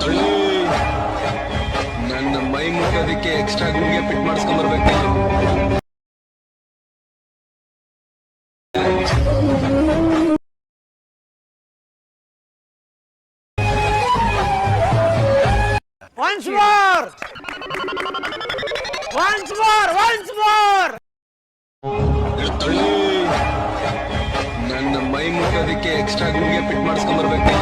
ತಳ್ಳಿ ನನ್ನ ಮೈ ಮುಟ್ಟೋದಕ್ಕೆ ಎಕ್ಸ್ಟ್ರಾ ಗುಂಡಿಗೆ ಫಿಟ್ ಮಾಡಿಸ್ಕೊಂಡ್ ಬರ್ಬೇಕು. Once more! Once more! Once more! ತಳ್ಳಿ ನನ್ನ ಮೈ ಮುಟ್ಟೋದಕ್ಕೆ ಎಕ್ಸ್ಟ್ರಾ ಗುಂಡಿಗೆ ಫಿಟ್ ಮಾಡಿಸ್ಕೊಂಡ್ ಬರ್ಬೇಕು.